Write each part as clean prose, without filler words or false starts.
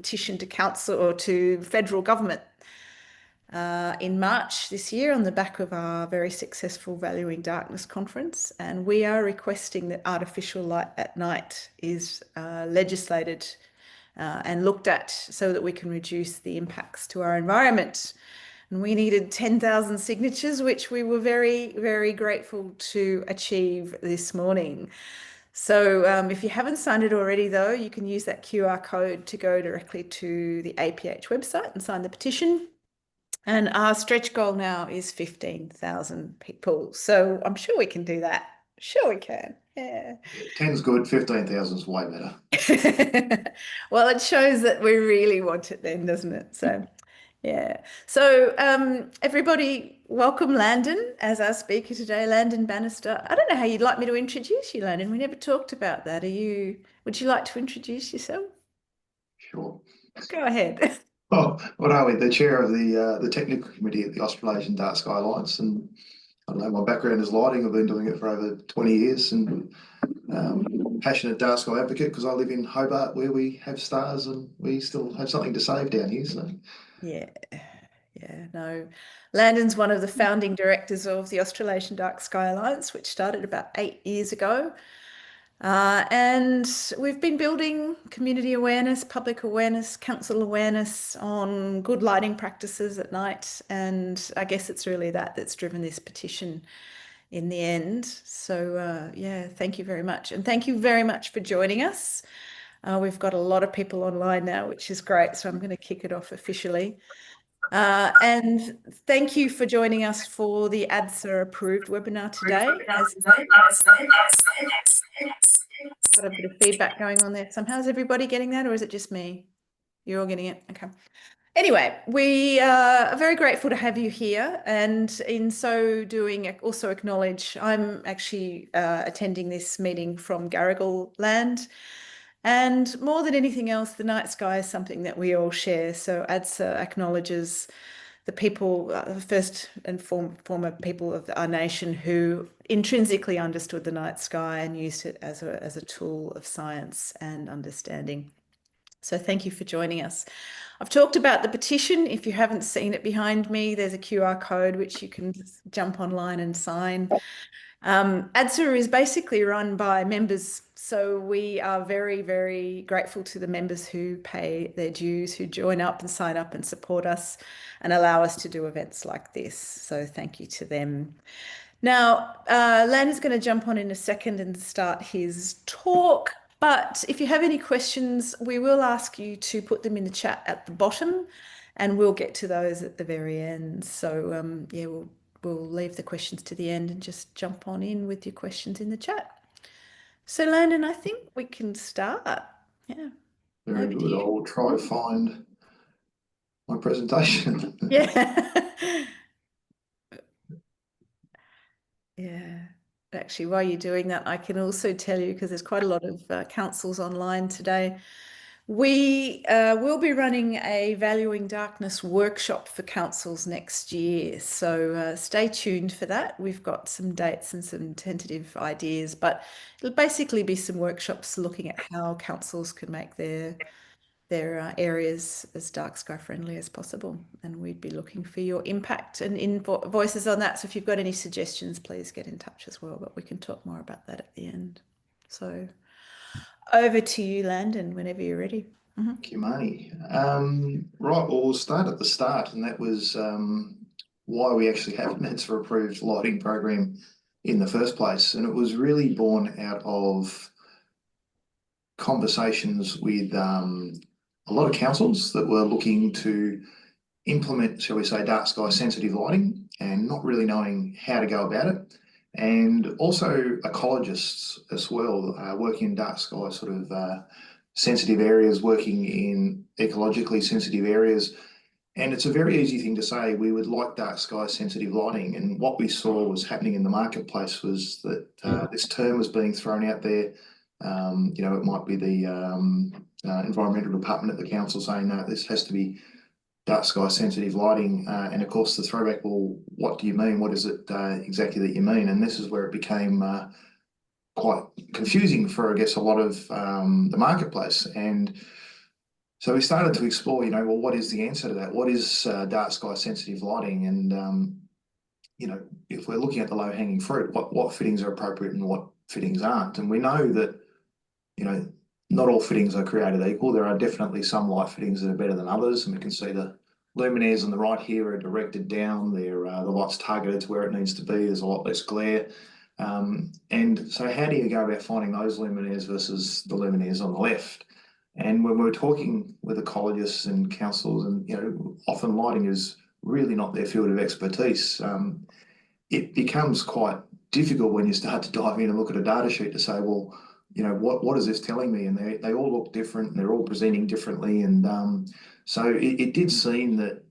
petition to council or to federal government in March this year on the back of our very successful Valuing Darkness conference. And we are requesting that artificial light at night is legislated and looked at so that we can reduce the impacts to our environment. And we needed 10,000 signatures, which we were very, very grateful to achieve this morning. So if you haven't signed it already, though, you can use that QR code to go directly to the APH website and sign the petition. And our stretch goal now is 15,000 people. So I'm sure we can do that. Sure we can. Yeah. 10's good, 15,000 is way better. Well, it shows that we really want it then, doesn't it? So, yeah. So, everybody, welcome Landon as our speaker today, Landon Bannister. I don't know how you'd like me to introduce you, Landon. We never talked about that. Would you like to introduce yourself? Sure. Go ahead. Oh, what are we? The chair of the technical committee at the Australasian Dark Sky Alliance, and I don't know, my background is lighting. I've been doing it for over 20 years, and passionate dark sky advocate because I live in Hobart where we have stars and we still have something to save down here. So Yeah. Yeah, no. Landon's one of the founding directors of the Australasian Dark Sky Alliance, which started about 8 years ago. And we've been building community awareness, public awareness, council awareness on good lighting practices at night. And I guess it's really that's driven this petition in the end. So yeah, thank you very much. And thank you very much for joining us. We've got a lot of people online now, which is great. So I'm going to kick it off officially. And thank you for joining us for the ADSA approved webinar today. Got a bit of feedback going on there somehow. Is everybody getting that, or is it just me? You're all getting it? Okay. Anyway, we are very grateful to have you here, and in so doing, also acknowledge I'm actually attending this meeting from Garigal land. And more than anything else, the night sky is something that we all share. So ADSA acknowledges the people, the first and former people of our nation who intrinsically understood the night sky and used it as a tool of science and understanding. So thank you for joining us. I've talked about the petition. If you haven't seen it behind me, there's a QR code which you can jump online and sign. ADSA is basically run by members, so we are very, very grateful to the members who pay their dues, who join up and sign up and support us and allow us to do events like this. So thank you to them. Now, Landon's going to jump on in a second and start his talk, but if you have any questions, we will ask you to put them in the chat at the bottom and we'll get to those at the very end. So yeah, we'll leave the questions to the end and just jump on in with your questions in the chat. So Landon, I think we can start. Yeah. very good. I will try to find my presentation. Yeah. Yeah. Actually, while you're doing that, I can also tell you, because there's quite a lot of councils online today, we will be running a Valuing Darkness workshop for councils next year. So stay tuned for that. We've got some dates and some tentative ideas, but it'll basically be some workshops looking at how councils can make their areas as dark sky friendly as possible. And we'd be looking for your impact and voices on that. So if you've got any suggestions, please get in touch as well, but we can talk more about that at the end. So over to you, Landon, whenever you're ready. Thank you, Marnie. Right, well, we'll start at the start, and that was why we actually have an ADSA approved lighting program in the first place. And it was really born out of conversations with a lot of councils that were looking to implement, shall we say, dark sky sensitive lighting and not really knowing how to go about it. And also ecologists as well, working in dark sky sort of sensitive areas, working in ecologically sensitive areas. And it's a very easy thing to say, we would like dark sky sensitive lighting. And what we saw was happening in the marketplace was that this term was being thrown out there. You know, it might be the environmental department at the council saying, no, this has to be dark sky sensitive lighting. And of course, the throwback, well, what do you mean? What is it exactly that you mean? And this is where it became quite confusing for, I guess, a lot of the marketplace. And So we started to explore, well, what is the answer to that? What is dark sky sensitive lighting? And if we're looking at the low hanging fruit, what fittings are appropriate and what fittings aren't? And we know that not all fittings are created equal. There are definitely some light fittings that are better than others, and we can see the luminaires on the right here are directed down. They're the light's targeted to where it needs to be. There's a lot less glare. And so how do you go about finding those luminaires versus the luminaires on the left? And when we're talking with ecologists and councils, and often lighting is really not their field of expertise, it becomes quite difficult when you start to dive in and look at a data sheet to say, well, what is this telling me? And they all look different, and they're all presenting differently. And so it did seem that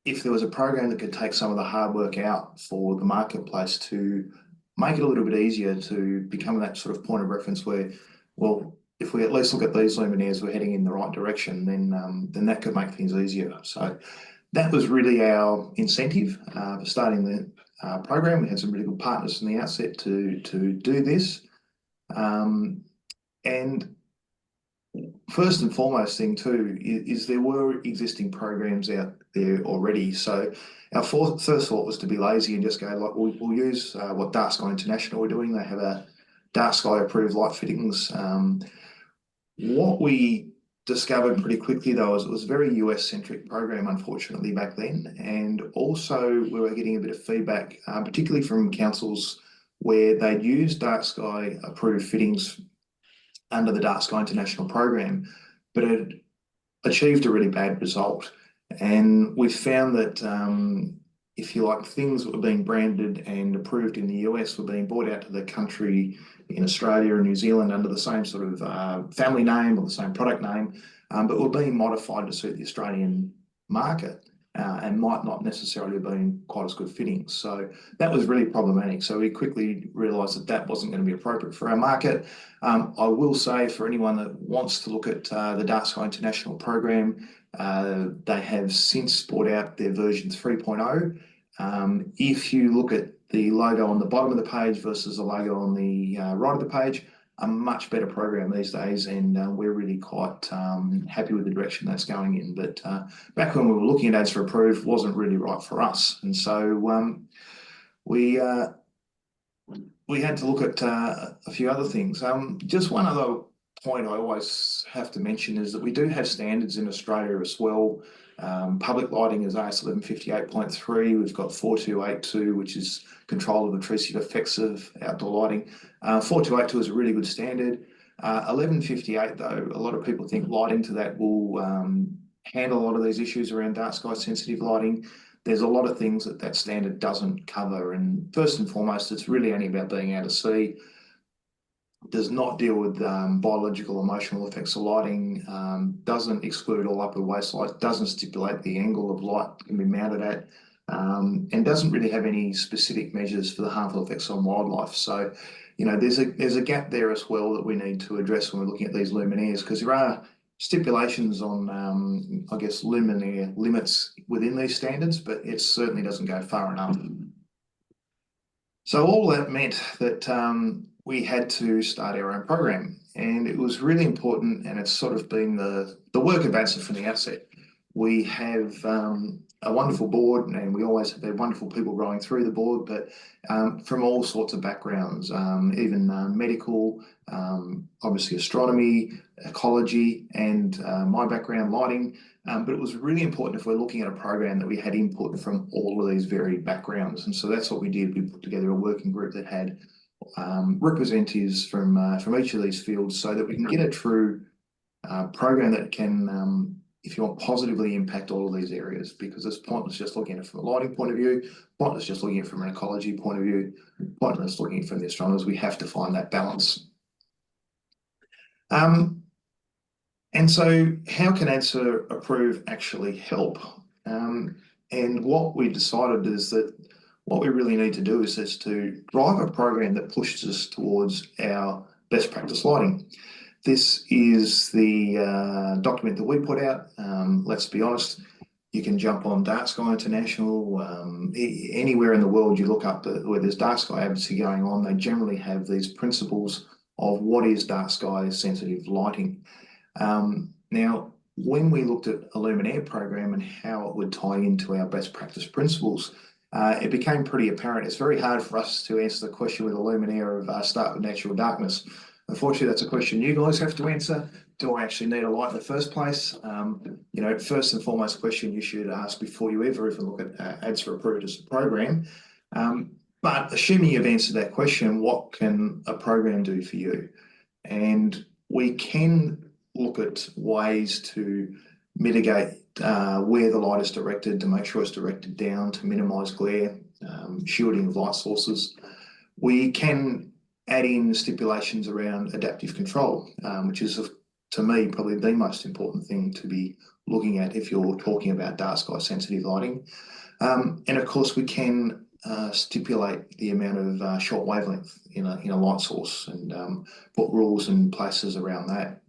if there was a program that could take some of the hard work out for the marketplace to make it a little bit easier to become that sort of point of reference where, well, if we at least look at these luminaires, we're heading in the right direction, then that could make things easier. So that was really our incentive for starting the program. We had some really good partners from the outset to do this. And first and foremost thing too is there were existing programs out there already. So our first thought was to be lazy and just go like we'll use what Dark Sky International are doing. They have a Dark Sky approved light fittings. What we discovered pretty quickly though is it was a very US centric program, unfortunately, back then. And also we were getting a bit of feedback, particularly from councils where they'd used Dark Sky approved fittings under the Dark Sky International program, but it achieved a really bad result. And we found that, if you like, things that were being branded and approved in the US were being brought out to the country in Australia and New Zealand under the same sort of family name or the same product name, but were being modified to suit the Australian market. And might not necessarily have been quite as good fittings. So that was really problematic. So we quickly realised that that wasn't going to be appropriate for our market. I will say for anyone that wants to look at the Dark Sky International program, they have since brought out their version 3.0. If you look at the logo on the bottom of the page versus the logo on the right of the page, a much better program these days, and we're really quite happy with the direction that's going in. But back when we were looking at ADSA approved, wasn't really right for us, and so we had to look at a few other things. Just one other point I always have to mention is that we do have standards in Australia as well. Public lighting is AS 1158.3. We've got 4282, which is control of intrusive effects of outdoor lighting. 4282 is a really good standard. 1158, though, a lot of people think lighting to that will handle a lot of these issues around dark sky sensitive lighting. There's a lot of things that that standard doesn't cover. And first and foremost, it's really only about being able to see. Does not deal with biological emotional effects of lighting, doesn't exclude all upward waste light, doesn't stipulate the angle of light can be mounted at, and doesn't really have any specific measures for the harmful effects on wildlife. So, there's a gap there as well that we need to address when we're looking at these luminaires, because there are stipulations on, I guess, luminaire limits within these standards, but it certainly doesn't go far enough. So all that meant that we had to start our own program, and it was really important, and it's sort of been the work of ADSA from the outset. We have a wonderful board, and we always have wonderful people rolling through the board, but from all sorts of backgrounds, even medical, obviously astronomy, ecology, and my background, lighting. But it was really important if we're looking at a program that we had input from all of these varied backgrounds. And so that's what we did. We put together a working group that had representatives from each of these fields so that we can get a true program that can, if you want, positively impact all of these areas, because it's pointless just looking at it from a lighting point of view, pointless just looking at it from an ecology point of view, pointless looking at it from the astronomers. We have to find that balance. And so how can ADSA approve actually help? And what we decided is that what we really need to do is to drive a program that pushes us towards our best practice lighting. This is the document that we put out. Let's be honest, you can jump on Dark Sky International, anywhere in the world you look up where there's dark sky advocacy going on, they generally have these principles of what is dark sky sensitive lighting. Now, when we looked at a Luminaire program and how it would tie into our best practice principles, it became pretty apparent. It's very hard for us to answer the question with a Luminaire of start with natural darkness. Unfortunately, that's a question you guys have to answer. Do I actually need a light in the first place? First and foremost question you should ask before you ever even look at ADSA approved as a program. But assuming you've answered that question, what can a program do for you? And we can look at ways to mitigate where the light is directed, to make sure it's directed down to minimise glare, shielding of light sources. We can add in stipulations around adaptive control, which is, to me, probably the most important thing to be looking at if you're talking about dark sky sensitive lighting. And of course, we can stipulate the amount of short wavelength in a light source and put rules and places around that.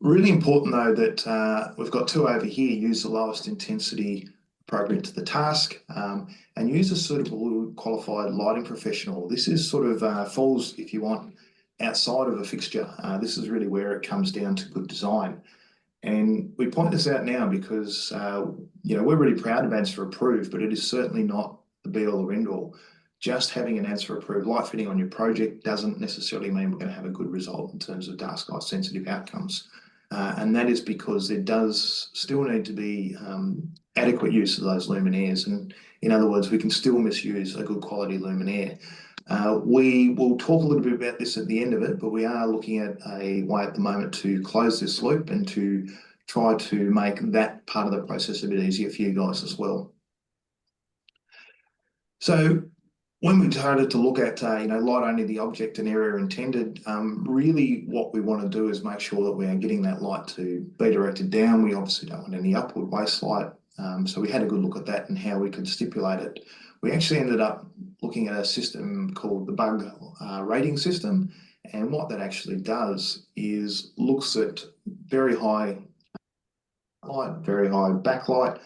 Really important though that we've got two over here: use the lowest intensity appropriate to the task, and use a suitable qualified lighting professional. This is sort of falls, if you want, outside of a fixture. This is really where it comes down to good design. And we point this out now because we're really proud of ADSA approved, but it is certainly not the be all or end all. Just having an ADSA approved light fitting on your project doesn't necessarily mean we're going to have a good result in terms of dark sky sensitive outcomes. And that is because there does still need to be adequate use of those luminaires. And in other words, we can still misuse a good quality luminaire. We will talk a little bit about this at the end of it, but we are looking at a way at the moment to close this loop and to try to make that part of the process a bit easier for you guys as well. So when we started to look at light only the object and area intended, really what we want to do is make sure that we are getting that light to be directed down. We obviously don't want any upward waste light. So we had a good look at that and how we could stipulate it. We actually ended up looking at a system called the bug rating system. And what that actually does is looks at very high light, very high backlight.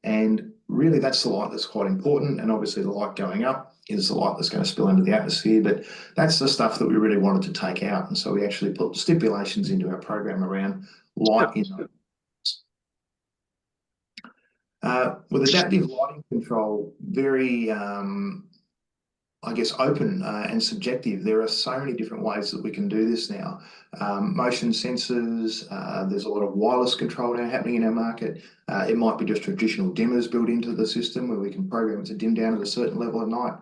And really that's the light that's quite important. And obviously the light going up is the light that's going to spill into the atmosphere. But that's the stuff that we really wanted to take out. And so we actually put stipulations into our program around light in with adaptive lighting control, very, open and subjective. There are so many different ways that we can do this now. Motion sensors, there's a lot of wireless control now happening in our market. It might be just traditional dimmers built into the system where we can program it to dim down at a certain level at night.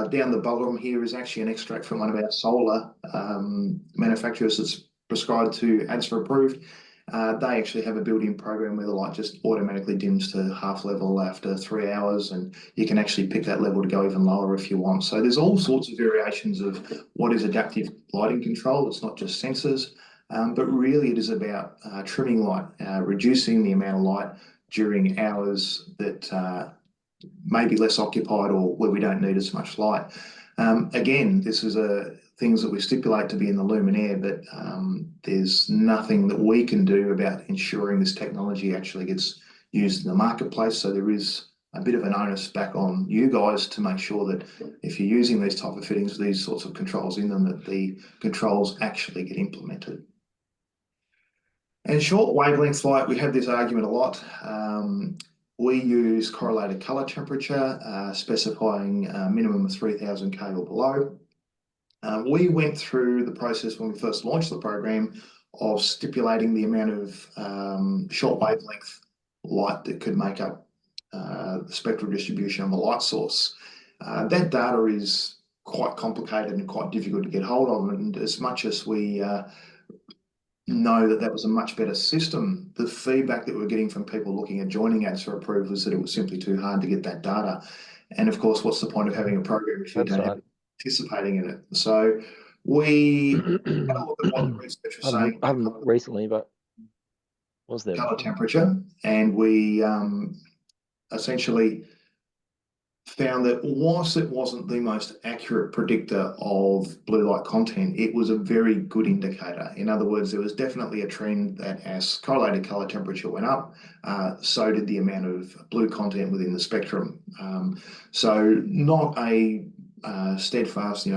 Down the bottom here is actually an extract from one of our solar manufacturers that's prescribed to ADSA approved. They actually have a built-in program where the light just automatically dims to half level after 3 hours, and you can actually pick that level to go even lower if you want. So there's all sorts of variations of what is adaptive lighting control. It's not just sensors, but really it is about trimming light, reducing the amount of light during hours that may be less occupied or where we don't need as much light. Again, this is things that we stipulate to be in the luminaire, but there's nothing that we can do about ensuring this technology actually gets used in the marketplace. So there is a bit of an onus back on you guys to make sure that if you're using these type of fittings, these sorts of controls in them, that the controls actually get implemented. And short wavelength light, we have this argument a lot. We use correlated colour temperature, specifying a minimum of 3000 K or below. We went through the process when we first launched the program of stipulating the amount of short wavelength light that could make up the spectral distribution of a light source. That data is quite complicated and quite difficult to get hold of, and as much as we know that that was a much better system, the feedback that we're getting from people looking at joining ADSA approved was that it was simply too hard to get that data. And of course, what's the point of having a program if you don't have participating in it? So we had a look at what the research was saying. I haven't recently, but was there color temperature, and we essentially found that whilst it wasn't the most accurate predictor of blue light content, it was a very good indicator. In other words, there was definitely a trend that as correlated color temperature went up, so did the amount of blue content within the spectrum. So not a steadfast,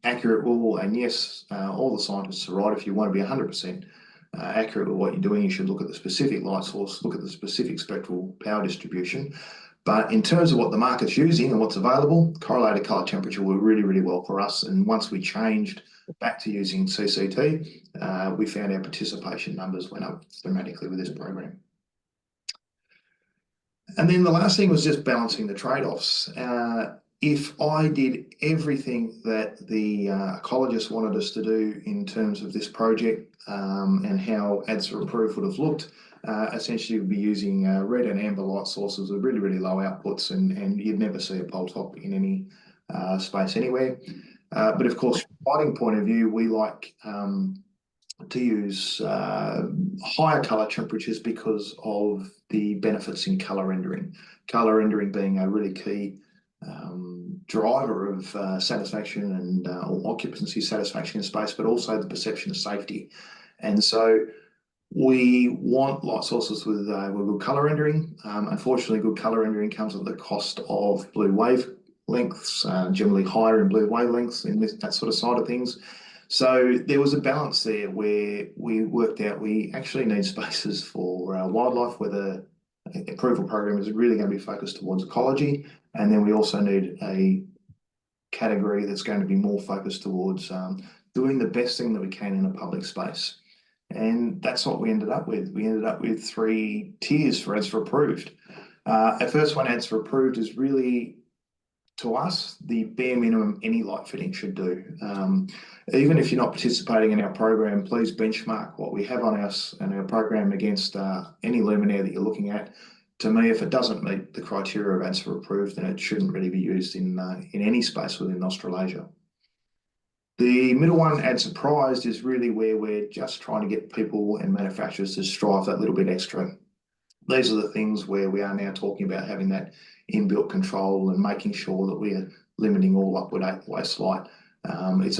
accurate rule. And yes, all the scientists are right. If you want to be 100% accurate with what you're doing, you should look at the specific light source, look at the specific spectral power distribution. But in terms of what the market's using and what's available, correlated colour temperature worked really, really well for us. And once we changed back to using CCT, we found our participation numbers went up dramatically with this program. And then the last thing was just balancing the trade-offs. If I did everything that the ecologists wanted us to do in terms of this project and how ADSA approved would have looked, essentially we'd be using red and amber light sources with really, really low outputs, and you'd never see a pole top in any space anywhere. But of course, from a lighting point of view, we like to use higher colour temperatures because of the benefits in colour rendering. Colour rendering being a really key driver of satisfaction and or occupancy satisfaction in space, but also the perception of safety. And so we want light sources with good colour rendering. Unfortunately, good colour rendering comes at the cost of blue wavelengths, generally higher in blue wavelengths in that sort of side of things. So there was a balance there where we worked out we actually need spaces for wildlife, where the approval program is really going to be focused towards ecology. And then we also need a category that's going to be more focused towards doing the best thing that we can in a public space. And that's what we ended up with. We ended up with 3 tiers for ADSA approved. Our first one, ADSA approved, is really, to us, the bare minimum any light fitting should do. Even if you're not participating in our program, please benchmark what we have on us and our program against any luminaire that you're looking at. To me, if it doesn't meet the criteria of ADSA approved, then it shouldn't really be used in any space within Australasia. The middle one, ADSA prized, is really where we're just trying to get people and manufacturers to strive that little bit extra. These are the things where we are now talking about having that inbuilt control and making sure that we're limiting all upward waste light. It's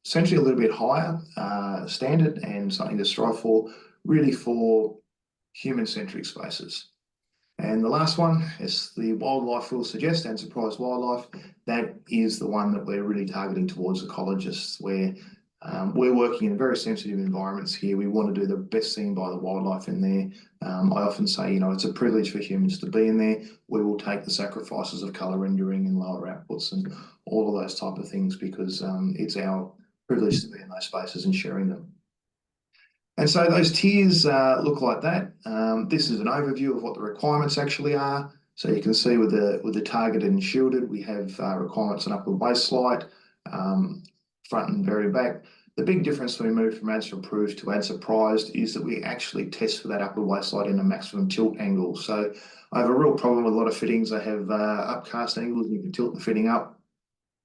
essentially a little bit higher standard and something to strive for, really for human-centric spaces. And the last one is the wildlife will suggest, and surprise wildlife. That is the one that we're really targeting towards ecologists, where we're working in very sensitive environments here. We want to do the best thing by the wildlife in there. I often say, it's a privilege for humans to be in there. We will take the sacrifices of colour rendering and lower outputs and all of those type of things because it's our privilege to be in those spaces and sharing them. And so those tiers look like that. This is an overview of what the requirements actually are. So you can see with the targeted and shielded, we have requirements on upward waste light, front and very back. The big difference when we move from ADSA approved to ADSA prized is that we actually test for that upward waste light in a maximum tilt angle. So I have a real problem with a lot of fittings. They have upcast angles and you can tilt the fitting up.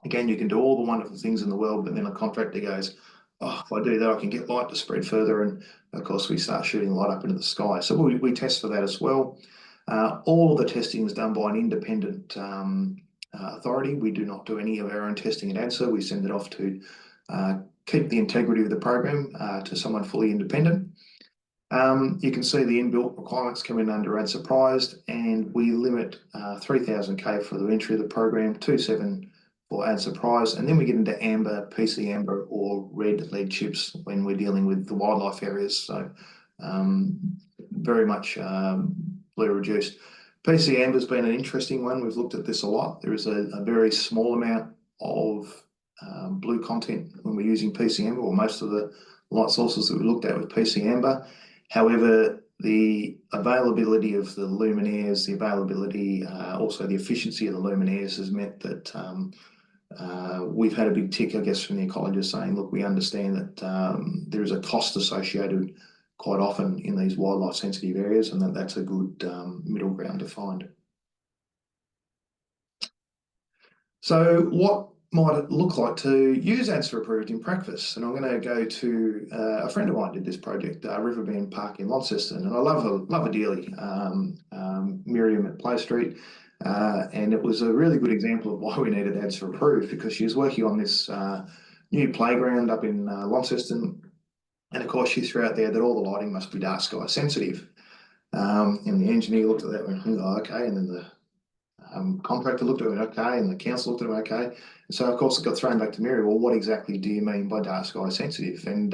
Again, you can do all the wonderful things in the world, but then a contractor goes, oh, if I do that, I can get light to spread further. And of course, we start shooting light up into the sky. So we test for that as well. All of the testing is done by an independent authority. We do not do any of our own testing at ADSA. We send it off to keep the integrity of the program to someone fully independent. You can see the inbuilt requirements come in under ADSA prized, and we limit 3,000 K for the entry of the program, 2.7 for ADSA prized, and then we get into amber, PC amber, or red lead chips when we're dealing with the wildlife areas. So very much blue reduced. PC amber has been an interesting one. We've looked at this a lot. There is a very small amount of blue content when we're using PC amber, or most of the light sources that we looked at with PC amber. However, the availability of the luminaires, the availability, also the efficiency of the luminaires has meant that we've had a big tick, I guess, from the ecologists saying, look, we understand that there is a cost associated quite often in these wildlife sensitive areas, and that's a good middle ground to find. So what might it look like to use ADSA approved in practice? And I'm going to go to a friend of mine did this project, Riverbend Park in Launceston, and I love her dearly, Miriam at Play Street. And it was a really good example of why we needed ADSA approved, because she was working on this new playground up in Launceston. And of course, she threw out there that all the lighting must be dark sky sensitive. And the engineer looked at that and went, oh, okay. And then the contractor looked at it, okay. And the council looked at it, okay. And so, of course, it got thrown back to Mary. Well, what exactly do you mean by dark sky sensitive? And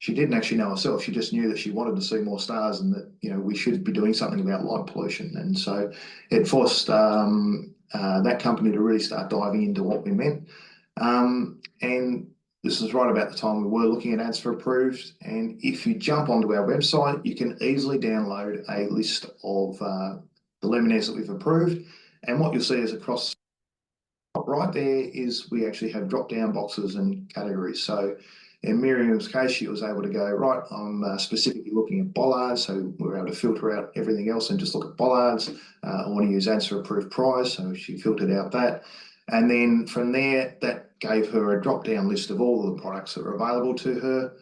she didn't actually know herself. She just knew that she wanted to see more stars and that, we should be doing something about light pollution. And so it forced that company to really start diving into what we meant. And this is right about the time we were looking at ADSA approved. And if you jump onto our website, you can easily download a list of the luminaires that we've approved. And what you'll see is across right there is we actually have drop-down boxes and categories. So in Miriam's case, she was able to go, right, I'm specifically looking at bollards, so we were able to filter out everything else and just look at bollards. I want to use ADSA approved prize, so she filtered out that. And then from there, that gave her a drop-down list of all of the products that were available to her.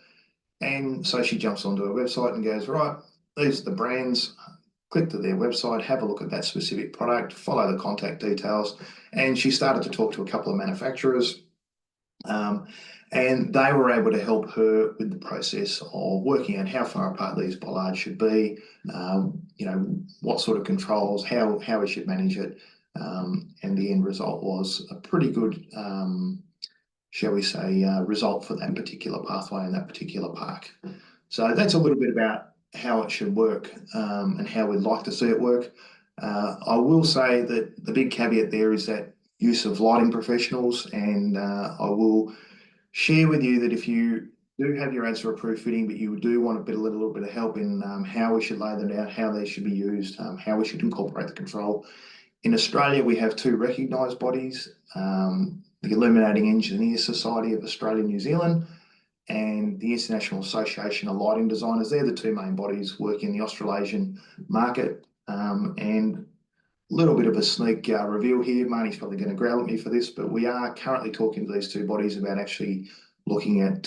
And so she jumps onto her website and goes, right, these are the brands. Click to their website, have a look at that specific product, follow the contact details. And she started to talk to a couple of manufacturers. And they were able to help her with the process of working out how far apart these bollards should be, what sort of controls, how we should manage it. And the end result was a pretty good, shall we say, result for that particular pathway in that particular park. So that's a little bit about how it should work and how we'd like to see it work. I will say that the big caveat there is that use of lighting professionals, and I will share with you that if you do have your ADSA approved fitting, but you do want a little bit of help in how we should lay them out, how they should be used, how we should incorporate the control. In Australia, we have two recognised bodies, the Illuminating Engineers Society of Australia and New Zealand, and the International Association of Lighting Designers. They're the two main bodies working in the Australasian market. And a little bit of a sneak reveal here. Marnie's probably going to growl at me for this, but we are currently talking to these two bodies about actually looking at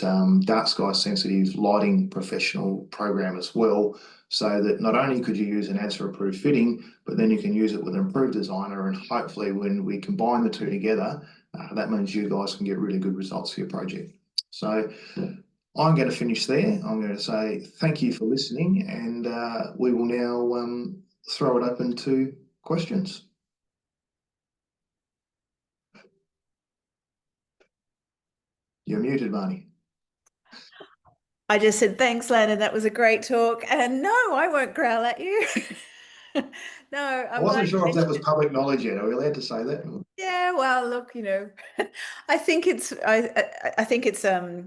dark sky sensitive lighting professional program as well, so that not only could you use an ADSA approved fitting, but then you can use it with an improved designer, and hopefully when we combine the two together, that means you guys can get really good results for your project. So I'm going to finish there. I'm going to say thank you for listening, and we will now throw it open to questions. You're muted, Marnie. I just said, thanks, Landon. That was a great talk. And no, I won't growl at you. No, I wasn't sure if that was public knowledge yet. Are we allowed to say that? Yeah, well, look, I think it's a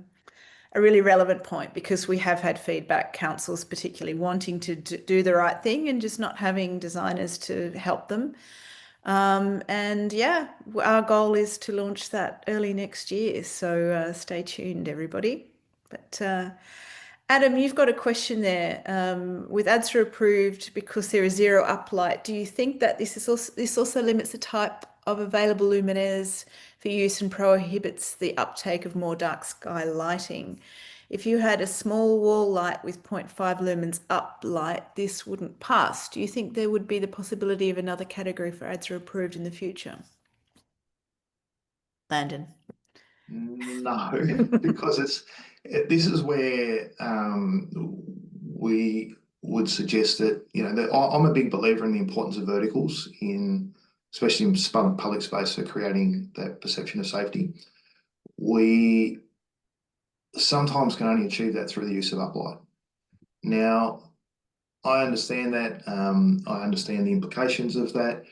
really relevant point, because we have had feedback, councils particularly wanting to do the right thing and just not having designers to help them. And yeah, our goal is to launch that early next year. So stay tuned, everybody. But Adam, you've got a question there. With ADSA approved because there is zero uplight, do you think that this also limits the type of available luminaires for use and prohibits the uptake of more dark sky lighting? If you had a small wall light with 0.5 lumens uplight, this wouldn't pass. Do you think there would be the possibility of another category for ADSA approved in the future? Landon. No, because this is where we would suggest that, that I'm a big believer in the importance of verticals especially in public space, for creating that perception of safety. We sometimes can only achieve that through the use of uplight. Now, I understand that. I understand the implications of that.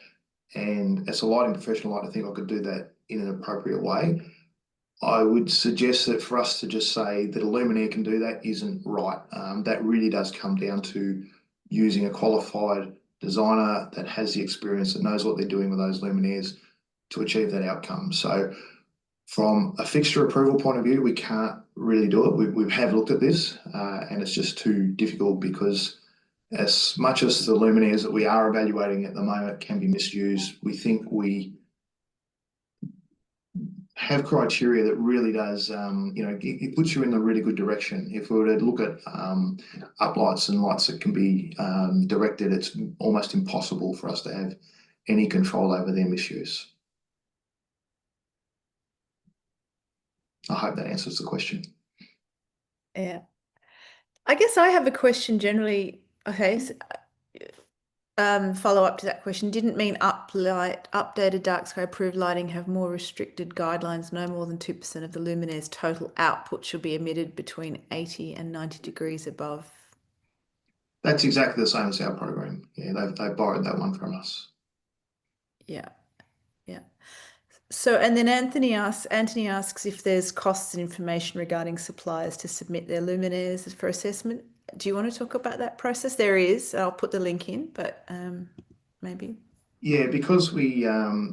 And as a lighting professional, I think I could do that in an appropriate way. I would suggest that for us to just say that a luminaire can do that isn't right. That really does come down to using a qualified designer that has the experience, that knows what they're doing with those luminaires to achieve that outcome. So from a fixture approval point of view, we can't really do it. We have looked at this and it's just too difficult, because as much as the luminaires that we are evaluating at the moment can be misused, we think we have criteria that really does, it puts you in a really good direction. If we were to look at uplights and lights that can be directed, it's almost impossible for us to have any control over their misuse. I hope that answers the question. Yeah. I guess I have a question generally. Okay. So, follow up to that question. Didn't mean updated dark sky approved lighting have more restricted guidelines. No more than 2% of the luminaire's total output should be emitted between 80 and 90 degrees above. That's exactly the same as our program. Yeah, they borrowed that one from us. Yeah, yeah. So, and then Anthony asks if there's costs and information regarding suppliers to submit their luminaires for assessment. Do you want to talk about that process? There is. I'll put the link in, but maybe. Yeah, because we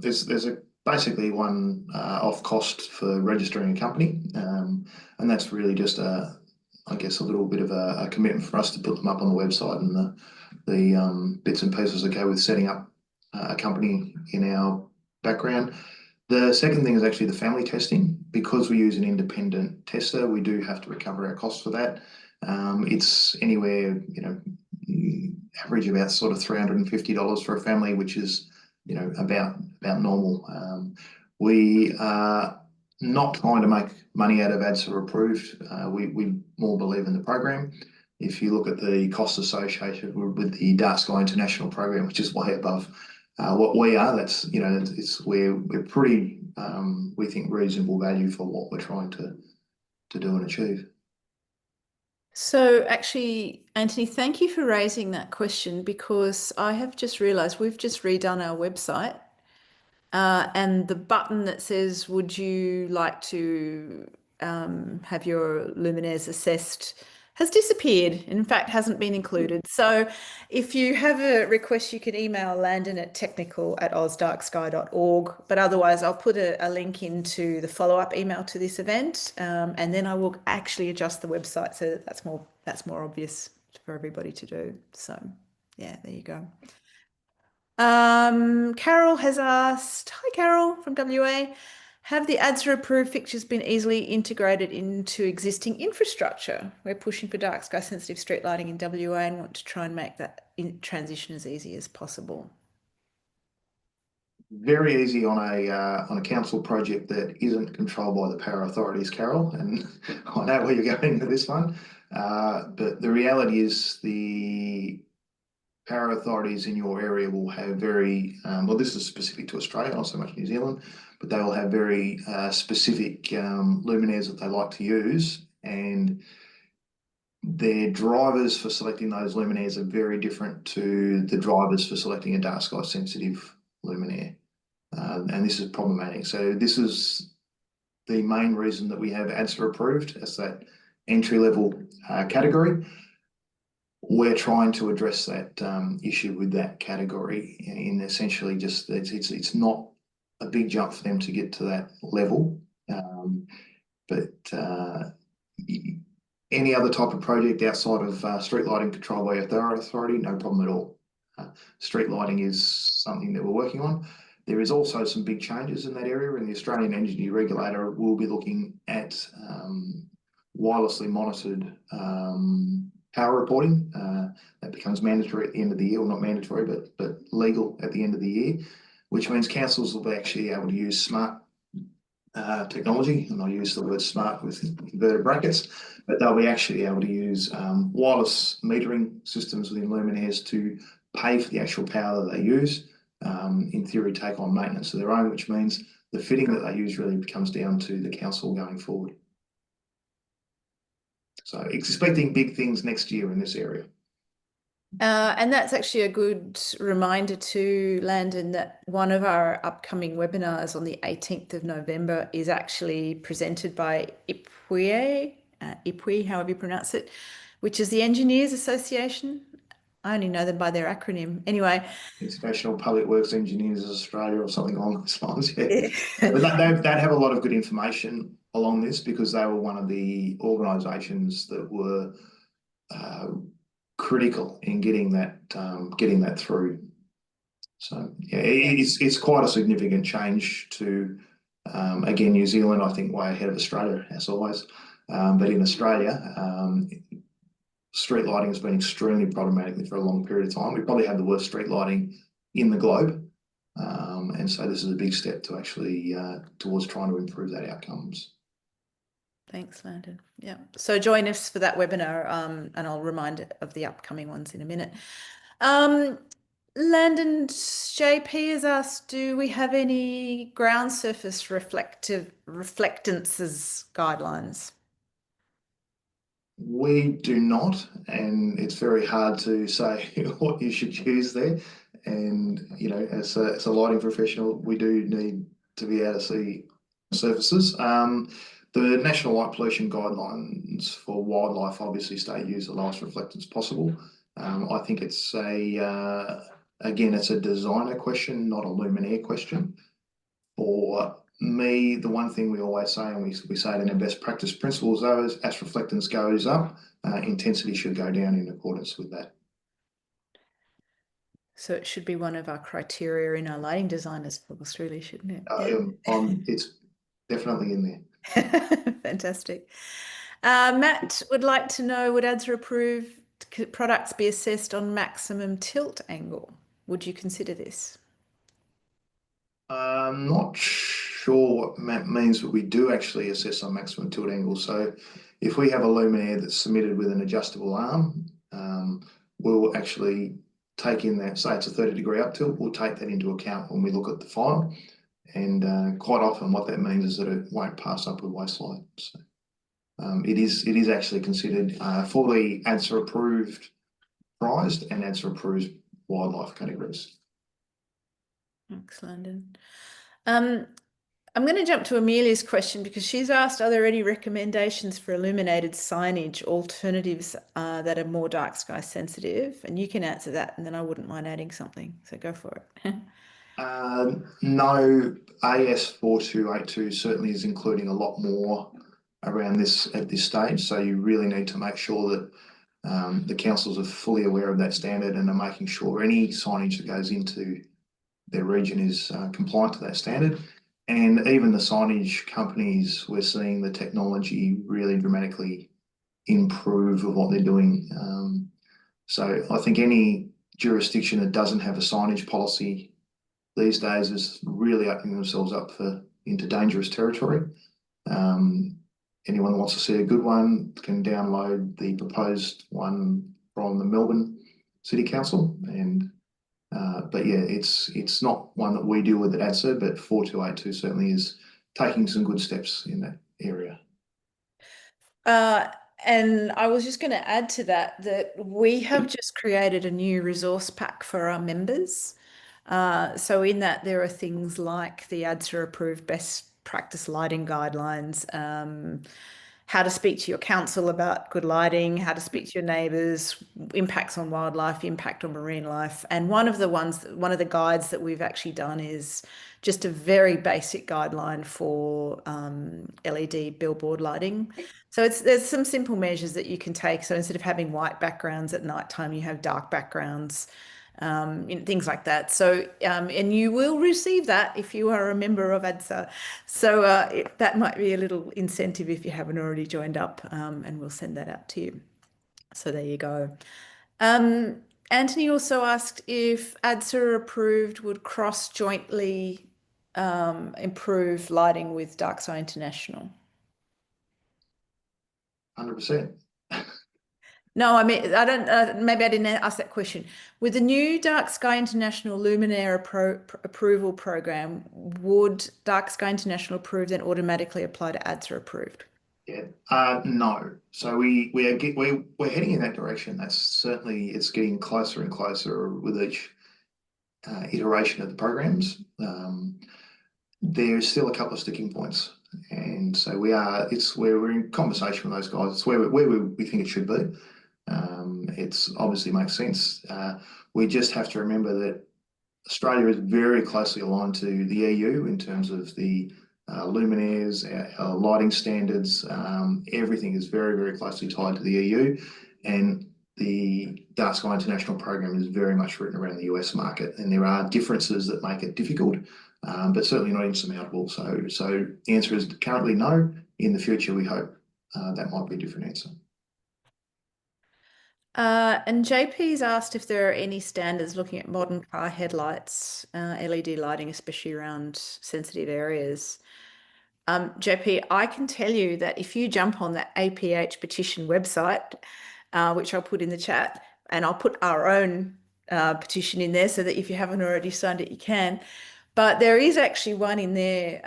there's a basically one off cost for registering a company, and that's really just I guess a little bit of a commitment for us to put them up on the website and the bits and pieces that go with setting up a company in our background. The second thing is actually the family testing. Because we use an independent tester, we do have to recover our costs for that. It's anywhere, average about sort of $350 for a family, which is, about normal. We are not trying to make money out of ADSA approved. We more believe in the program. If you look at the costs associated with the Dark Sky International program, which is way above what we are, that's we're pretty we think reasonable value for what we're trying to do and achieve. So actually, Anthony, thank you for raising that question, because I have just realized we've just redone our website, and the button that says, would you like to have your luminaires assessed, has disappeared. In fact, hasn't been included. So if you have a request, you can email Landon at technical@ausdarksky.org. But otherwise, I'll put a link into the follow-up email to this event, and then I will actually adjust the website so that that's more obvious for everybody to do. So yeah, there you go. Carol has asked, hi Carol from WA, have the ADSA approved fixtures been easily integrated into existing infrastructure? We're pushing for dark sky sensitive street lighting in WA and want to try and make that transition as easy as possible. Very easy on a council project that isn't controlled by the power authorities, Carol, and I know where you're going with this one. But the reality is the power authorities in your area will have very, well, this is specific to Australia, not so much New Zealand, but they will have very specific luminaires that they like to use, and their drivers for selecting those luminaires are very different to the drivers for selecting a dark sky sensitive luminaire. And this is problematic. So this is the main reason that we have ADSA approved as that entry level category. We're trying to address that issue with that category in essentially just it's not a big jump for them to get to that level, but any other type of project outside of street lighting controlled by authority, no problem at all. Street lighting is something that we're working on. There is also some big changes in that area, and the Australian Energy Regulator will be looking at wirelessly monitored power reporting. That becomes mandatory at the end of the year, or not mandatory, but legal at the end of the year, which means councils will be actually able to use smart technology, and I'll use the word smart with inverted brackets, but they'll be actually able to use wireless metering systems within luminaires to pay for the actual power that they use. In theory, take on maintenance of their own, which means the fitting that they use really comes down to the council going forward. So expecting big things next year in this area. And that's actually a good reminder to Landon that one one of upcoming webinars on the 18th of November is actually presented by IPWE, however you pronounce it, which is the Engineers Association. I only know them by their acronym. Anyway. International Public Works Engineers Australia or something along those lines, yeah. Yeah. But they have a lot of good information along this, because they were one of the organisations that were critical in getting that through. So yeah, it's quite a significant change to, again, New Zealand, I think, way ahead of Australia, as always. But in Australia, street lighting has been extremely problematic for a long period of time. We probably have the worst street lighting in the globe. And so this is a big step to actually towards trying to improve that outcomes. Thanks, Landon. Yeah. So join us for that webinar, and I'll remind of the upcoming ones in a minute. Landon JP has asked, do we have any ground surface reflectances guidelines? We do not, and it's very hard to say what you should use there. And you know, as a lighting professional, we do need to be able to see surfaces. The National Light Pollution Guidelines for wildlife obviously state use the lowest reflectance possible. I think it's again, it's a designer question, not a luminaire question. For me, the one thing we always say, and we say it in our best practice principles, though, is as reflectance goes up, intensity should go down in accordance with that. So it should be one of our criteria in our lighting designers books, really, shouldn't it? It's definitely in there. Fantastic. Matt would like to know, would ADSA approved products be assessed on maximum tilt angle? Would you consider this? I'm not sure what that means, but we do actually assess on maximum tilt angle. So if we have a luminaire that's submitted with an adjustable arm, we'll actually take in that, say it's a 30-degree up tilt, we'll take that into account when we look at the file. And quite often what that means is that it won't pass up with waste light. So it is actually considered fully ADSA approved prized and ADSA approved wildlife categories. Thanks, Landon. I'm going to jump to Amelia's question because she's asked, are there any recommendations for illuminated signage alternatives that are more dark sky sensitive? And you can answer that, and then I wouldn't mind adding something. So go for it. No, AS4282 certainly is including a lot more around this at this stage. So you really need to make sure that the councils are fully aware of that standard and are making sure any signage that goes into their region is compliant to that standard. And even the signage companies, we're seeing the technology really dramatically improve of what they're doing. So I think any jurisdiction that doesn't have a signage policy these days is really opening themselves up into dangerous territory. Anyone that wants to see a good one can download the proposed one from the Melbourne City Council. And but yeah, it's not one that we deal with at ADSA, but 4282 certainly is taking some good steps in that area. And I was just going to add to that we have just created a new resource pack for our members. So in that, there are things like the ADSA approved best practice lighting guidelines, how to speak to your council about good lighting, how to speak to your neighbours, impacts on wildlife, impact on marine life. And one of the guides that we've actually done is just a very basic guideline for LED billboard lighting. So there's some simple measures that you can take. So instead of having white backgrounds at nighttime, you have dark backgrounds. Things like that. So, and you will receive that if you are a member of ADSA. So that might be a little incentive if you haven't already joined up, and we'll send that out to you. So there you go. Anthony also asked if ADSA approved would cross jointly improve lighting with Dark Sky International. 100%. No, I mean, I don't, maybe I didn't ask that question. With the new Dark Sky International Luminaire approval program, would Dark Sky International approved then automatically apply to ADSA approved? Yeah, no. So we're heading in that direction. That's certainly, it's getting closer and closer with each iteration of the programs. There's still a couple of sticking points, and so we're in conversation with those guys. It's where we think it should be. It's obviously makes sense. We just have to remember that Australia is very closely aligned to the EU in terms of the luminaires, our lighting standards. Everything is very, very closely tied to the EU, and the Dark Sky International program is very much written around the US market, and there are differences that make it difficult, but certainly not insurmountable. So the answer is currently no. In the future, we hope that might be a different answer. And JP's asked if there are any standards looking at modern car headlights, LED lighting, especially around sensitive areas. JP, I can tell you that if you jump on the APH petition website, which I'll put in the chat, and I'll put our own petition in there so that if you haven't already signed it, you can. But there is actually one in there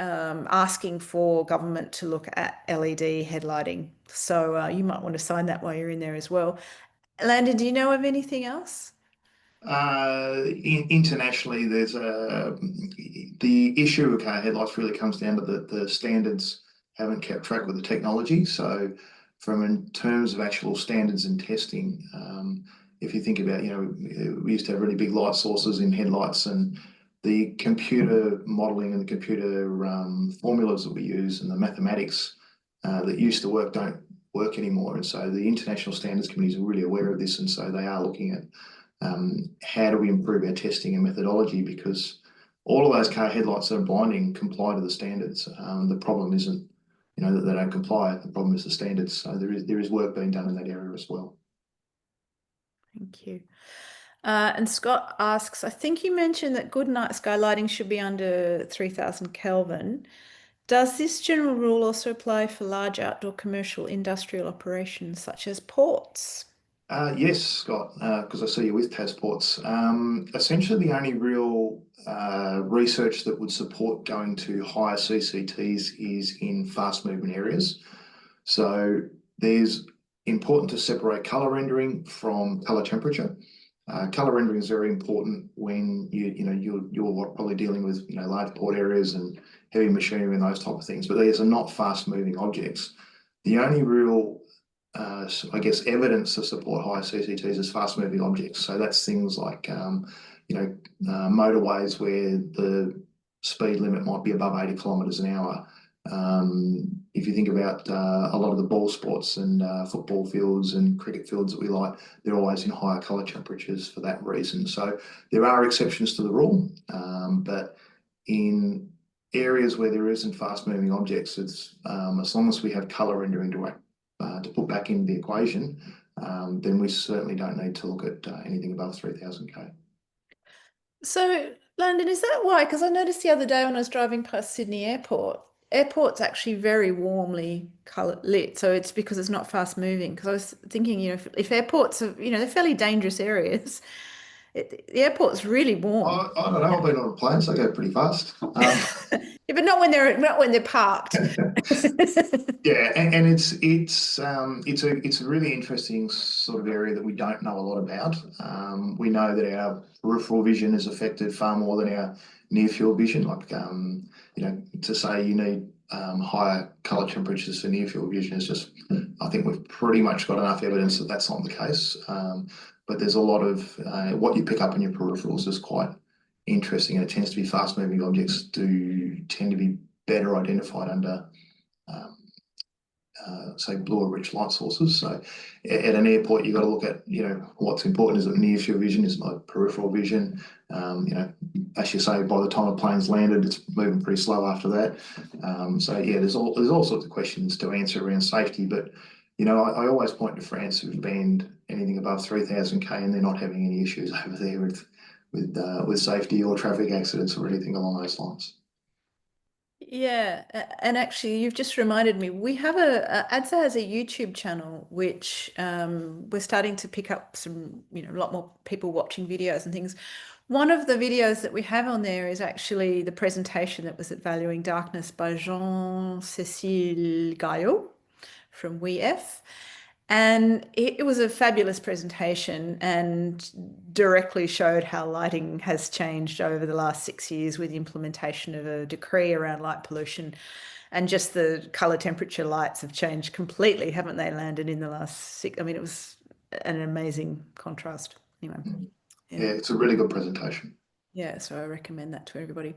asking for government to look at LED headlighting. So you might want to sign that while you're in there as well. Landon, do you know of anything else? Internationally, there's the issue of car headlights really comes down to the standards haven't kept track with the technology. So, from in terms of actual standards and testing, if you think about, we used to have really big light sources in headlights, and the computer modeling and the computer formulas that we use and the mathematics that used to work don't work anymore. And so the international standards committees are really aware of this, and so they are looking at how do we improve our testing and methodology, because all of those car headlights that are blinding comply to the standards. The problem isn't, that they don't comply. The problem is the standards. So there is work being done in that area as well. Thank you. And Scott asks, I think you mentioned that good night sky lighting should be under 3000 Kelvin. Does this general rule also apply for large outdoor commercial industrial operations such as ports? Yes, Scott, because I see you with Tasports. Essentially, the only real research that would support going to higher CCTs is in fast movement areas. So there's important to separate color rendering from color temperature. Color rendering is very important when you're probably dealing with large port areas and heavy machinery and those type of things. But these are not fast moving objects. The only real I guess evidence to support higher CCTs is fast moving objects. So that's things like motorways where the speed limit might be above 80 kilometres an hour. If you think about a lot of the ball sports and football fields and cricket fields that we like, they're always in higher colour temperatures for that reason. So there are exceptions to the rule, but in areas where there isn't fast moving objects, it's as long as we have colour rendering to put back into the equation, then we certainly don't need to look at anything above 3000 K. So, Landon, is that why? Because I noticed the other day when I was driving past Sydney Airport, airport's actually very warmly lit. So it's because it's not fast moving. Because I was thinking, if airports are, they're fairly dangerous areas, the airport's really warm. I don't know. I've been on a plane, so I go pretty fast. Yeah, but not when they're parked. Yeah, and it's a really interesting sort of area that we don't know a lot about. We know that our peripheral vision is affected far more than our near field vision. Like to say you need higher color temperatures for near field vision is just, I think we've pretty much got enough evidence that that's not the case. But there's a lot of what you pick up in your peripherals is quite interesting, and it tends to be fast moving objects do tend to be better identified under say blue or rich light sources. So at an airport, you've got to look at, what's important is it near field vision, is my peripheral vision. As you say, by the time a plane's landed, it's moving pretty slow after that. So yeah, there's all sorts of questions to answer around safety, but I always point to France, who've banned anything above 3000 K, and they're not having any issues over there with safety or traffic accidents or anything along those lines. Yeah, and actually, you've just reminded me. We have ADSA has a YouTube channel which we're starting to pick up some, a lot more people watching videos and things. One of the videos that we have on there is actually the presentation that was at Valuing Darkness by Jean-Cécile Gaillot from WEF. And it was a fabulous presentation and directly showed how lighting has changed over the last 6 years with the implementation of a decree around light pollution. And just the color temperature lights have changed completely, haven't they, Landon, in the last 6? I mean, it was an amazing contrast. Anyway. Yeah, it's a really good presentation. Yeah, so I recommend that to everybody.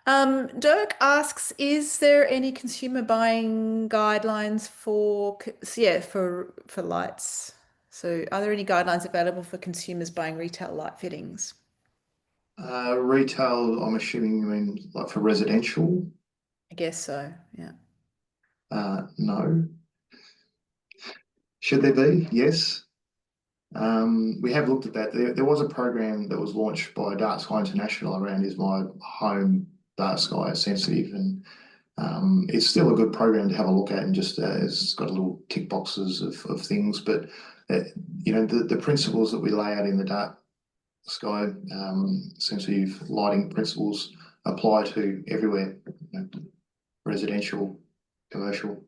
Dirk asks, is there any consumer buying guidelines for lights? So are there any guidelines available for consumers buying retail light fittings? Retail, I'm assuming you mean like for residential? I guess so, yeah. No. Should there be? Yes. We have looked at that. There was a program that was launched by Dark Sky International around Is My Home Dark Sky Sensitive, and it's still a good program to have a look at, and just it's got little tick boxes of things. But the principles that we lay out in the Dark sky sensitive lighting principles apply to everywhere, residential, commercial,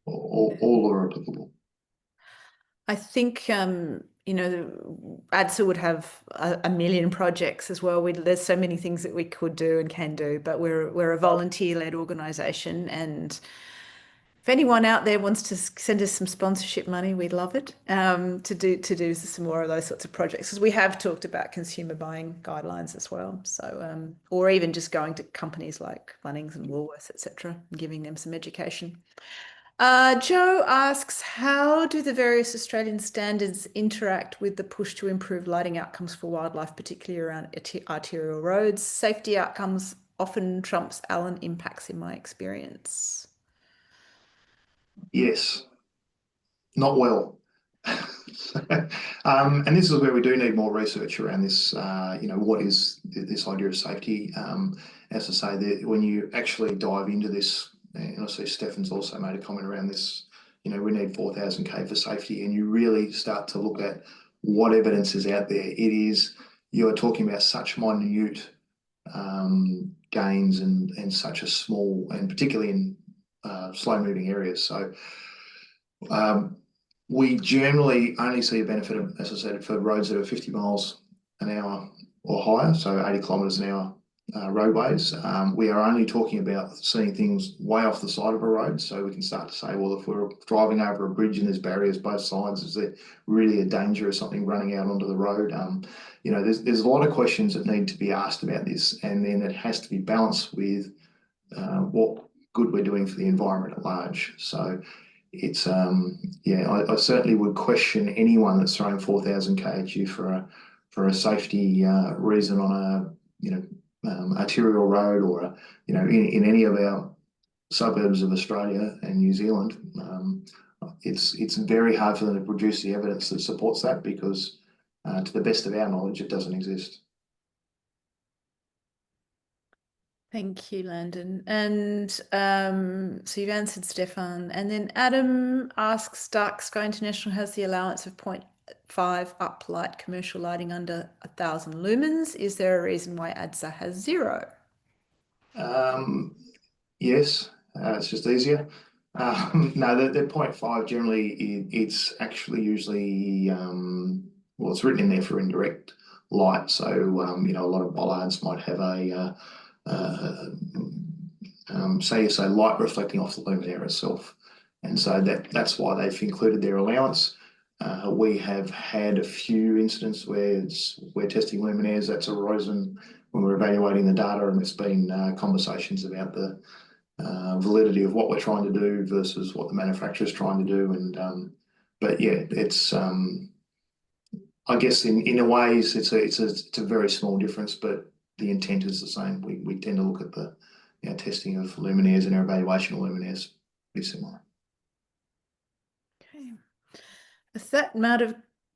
all are applicable. I think, you know, ADSA would have a million projects as well. There's so many things that we could do and can do, but we're a volunteer-led organisation, and if anyone out there wants to send us some sponsorship money, we'd love it, to do some more of those sorts of projects, because we have talked about consumer buying guidelines as well. So, or even just going to companies like Bunnings and Woolworths, etc., and giving them some education. Joe asks, how do the various Australian standards interact with the push to improve lighting outcomes for wildlife, particularly around arterial roads? Safety outcomes often trumps Allen impacts in my experience. Yes, not well. And this is where we do need more research around this. What is this idea of safety? As I say, when you actually dive into this, and I see Stefan's also made a comment around this, we need 4,000 K for safety, and you really start to look at what evidence is out there. You are talking about such minute gains and such a small, and particularly in slow moving areas. So we generally only see a benefit, as I said, for roads that are 50 miles an hour or higher, so 80 kilometres an hour roadways. We are only talking about seeing things way off the side of a road, so we can start to say, well, if we're driving over a bridge and there's barriers both sides, is there really a danger of something running out onto the road? There's a lot of questions that need to be asked about this, and then it has to be balanced with what good we're doing for the environment at large. So it's I certainly would question anyone that's throwing 4,000 K at you for a safety reason on a arterial road, or in any of our suburbs of Australia and New Zealand. It's very hard for them to produce the evidence that supports that, because to the best of our knowledge, it doesn't exist. Thank you, Landon. And so you've answered Stefan. And then Adam asks, Dark Sky International has the allowance of 0.5 up light commercial lighting under 1,000 lumens. Is there a reason why ADSA has 0? Yes, it's just easier. No, the 0.5 generally, it's actually usually, it's written in there for indirect light. So, a lot of bollards might have say light reflecting off the luminaire itself, and so that's why they've included their allowance. We have had a few incidents where we're testing luminaires that's arisen when we're evaluating the data, and it's been conversations about the validity of what we're trying to do versus what the manufacturer's trying to do. And but yeah, it's I guess in a ways it's a very small difference, but the intent is the same. We tend to look at the testing of luminaires and our evaluation of luminaires pretty similar. Okay. That might have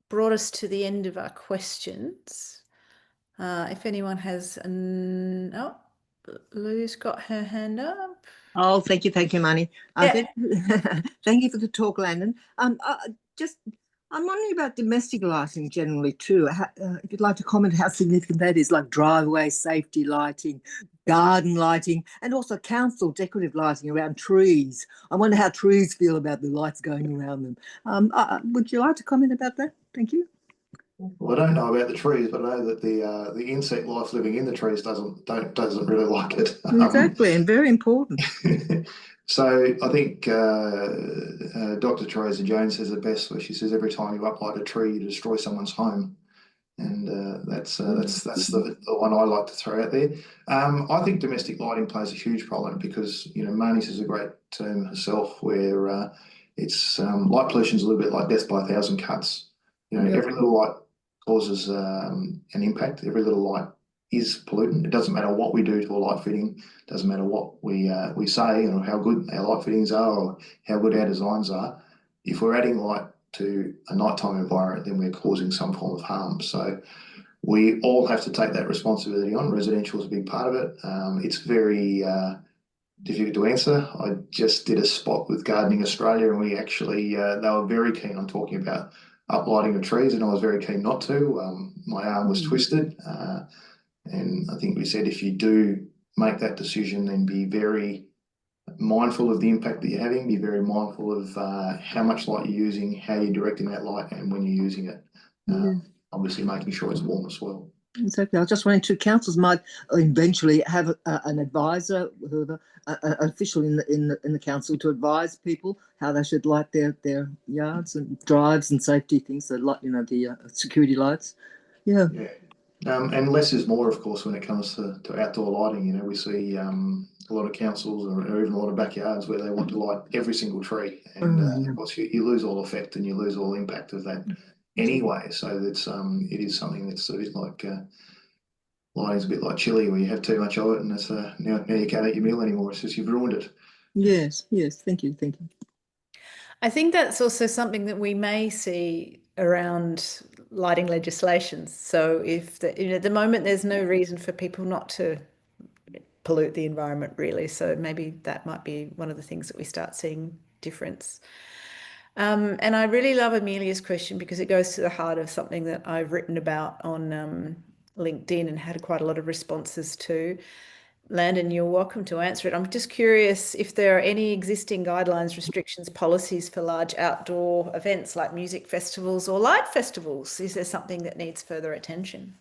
brought us to the end of our questions. If anyone has Lou's got her hand up. Oh, thank you, Marnie. Yeah. Thank you for the talk, Landon. I'm wondering about domestic lighting generally too. If you'd like to comment how significant that is, like driveway safety lighting, garden lighting, and also council decorative lighting around trees. I wonder how trees feel about the lights going around them. Would you like to comment about that? Thank you. Well, I don't know about the trees, but I know that the insect life living in the trees doesn't really like it. Exactly, and very important. So I think Dr. Teresa Jones says it best, where she says every time you uplight a tree, you destroy someone's home, and that's the one I like to throw out there. I think domestic lighting plays a huge problem, because Marnie says a great term herself, where it's light pollution is a little bit like death by 1,000 cuts. Every little light causes an impact. Every little light is pollutant. It doesn't matter what we do to a light fitting. It doesn't matter what we say, or how good our light fittings are, or how good our designs are. If we're adding light to a nighttime environment, then we're causing some form of harm. So we all have to take that responsibility on. Residential is a big part of it. It's very difficult to answer. I just did a spot with Gardening Australia, and we actually they were very keen on talking about uplighting of trees, and I was very keen not to. My arm was twisted, and I think we said if you do make that decision, then be very mindful of the impact that you're having, be very mindful of how much light you're using, how you're directing that light, and when you're using it. Obviously making sure it's warm as well. Exactly. I was just wondering, too, councils might eventually have an advisor, whoever, an official in the council to advise people how they should light their yards and drives and safety things. So, like, you know, the security lights. Yeah. And less is more, of course, when it comes to outdoor lighting. You know, we see a lot of councils or even a lot of backyards where they want to light every single tree, and of course you lose all effect and you lose all impact of that anyway. So that's it is something that's a bit like lighting's a bit like chili, where you have too much of it, and it's now you can't eat your meal anymore. It's just you've ruined it. Yes. Thank you. I think that's also something that we may see around lighting legislations. So if at the moment there's no reason for people not to pollute the environment, really. So maybe that might be one of the things that we start seeing difference. And I really love Amelia's question because it goes to the heart of something that I've written about on LinkedIn and had quite a lot of responses to. Landon, you're welcome to answer it. I'm just curious if there are any existing guidelines, restrictions, policies for large outdoor events like music festivals or light festivals. Is there something that needs further attention?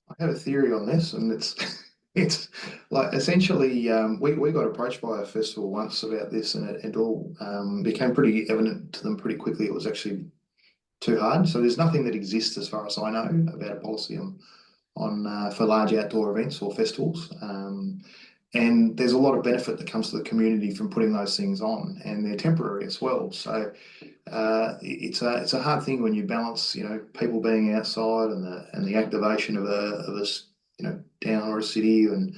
I have a theory on this, and it's like essentially we got approached by a festival once about this, and it all became pretty evident to them pretty quickly it was actually too hard. So there's nothing that exists as far as I know about a policy on for large outdoor events or festivals. And there's a lot of benefit that comes to the community from putting those things on, and they're temporary as well. So it's a hard thing when you balance, you know, people being outside and the activation of a town or a city, and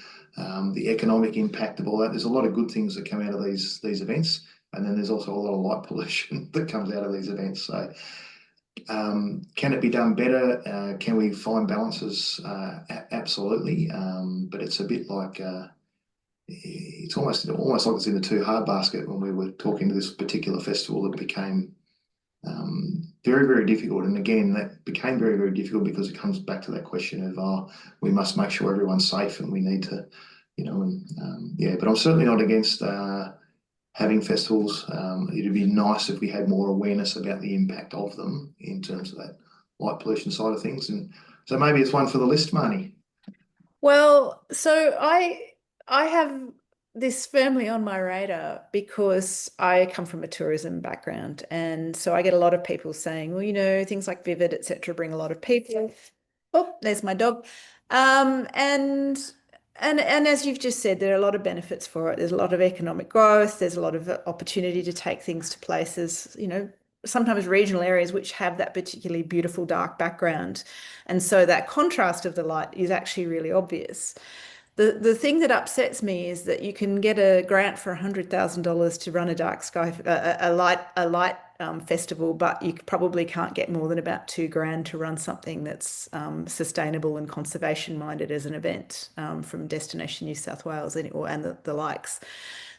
the economic impact of all that. There's a lot of good things that come out of these events, and then there's also a lot of light pollution that comes out of these events. So can it be done better? Can we find balances? Absolutely. But it's a bit like it's almost like it's in the too hard basket. When we were talking to this particular festival, it became very, very difficult. And again, that became very, very difficult because it comes back to that question of we must make sure everyone's safe, and we need to, you know, and but I'm certainly not against having festivals. It'd be nice if we had more awareness about the impact of them in terms of that light pollution side of things. And so maybe it's one for the list, Marnie. Well, so I have this firmly on my radar because I come from a tourism background, and so I get a lot of people saying, well, you know, things like Vivid, etc., bring a lot of people. Oh, there's my dog. And as you've just said, there are a lot of benefits for it. There's a lot of economic growth. There's a lot of opportunity to take things to places, you know, sometimes regional areas which have that particularly beautiful dark background. And so that contrast of the light is actually really obvious. The thing that upsets me is that you can get a grant for $100,000 to run a dark sky, a light festival, but you probably can't get more than about $2,000 to run something that's sustainable and conservation minded as an event from Destination New South Wales and the likes.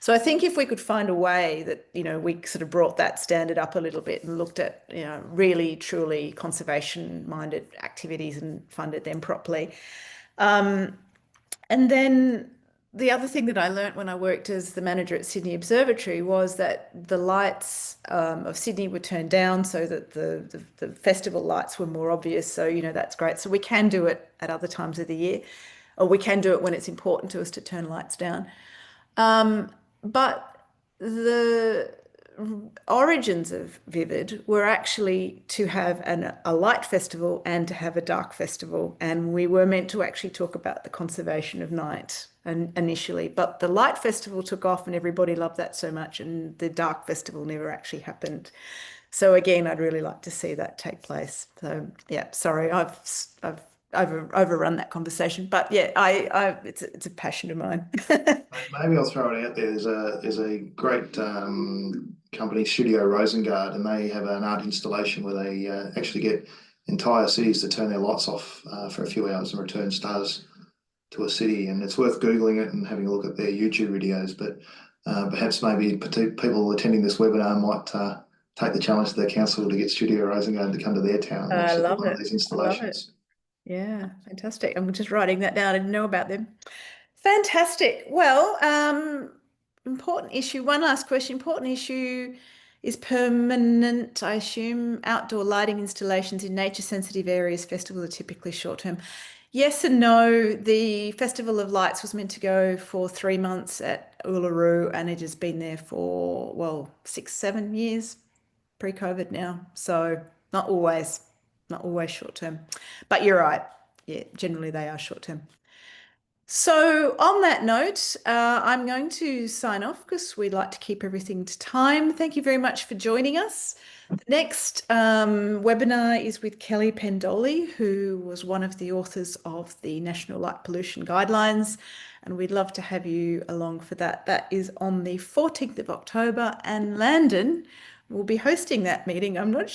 So I think if we could find a way that, you know, we sort of brought that standard up a little bit and looked at, you know, really truly conservation minded activities and funded them properly. And then the other thing that I learnt when I worked as the manager at Sydney Observatory was that the lights of Sydney were turned down so that the festival lights were more obvious. So, you know, that's great. So we can do it at other times of the year, or we can do it when it's important to us to turn lights down. But the origins of Vivid were actually to have a light festival and to have a dark festival. And we were meant to actually talk about the conservation of night initially. But the light festival took off and everybody loved that so much. And the dark festival never actually happened. So again, I'd really like to see that take place. So yeah, sorry, I've overrun that conversation, but yeah, it's a passion of mine. Maybe I'll throw it out there. There's a great company, Studio Rosengard, and they have an art installation where they actually get entire cities to turn their lights off for a few hours and return stars to a city. And it's worth Googling it and having a look at their YouTube videos. But perhaps maybe people attending this webinar take the challenge to the council to get studio rising and to come to their town and I actually love do one it. of these I love it. installations. Yeah, fantastic. I'm just writing that down. I didn't know about them. Fantastic. Well, important issue. One last question. Important issue is permanent, I assume. Outdoor lighting installations in nature-sensitive areas. Festivals are typically short-term. Yes and no. The Festival of Lights was meant to go for 3 months at Uluru, and it has been there for, well, 6, 7 years pre-COVID now. So not always short term. But you're right. Yeah, generally they are short term. So on that note, I'm going to sign off because we like to keep everything to time. Thank you very much for joining us. The next webinar is with Kelly Pendoli, who was one of the authors of the National Light Pollution Guidelines, and we'd love to have you along for that. That is on the 14th of October, and Landon will be hosting that meeting. I'm not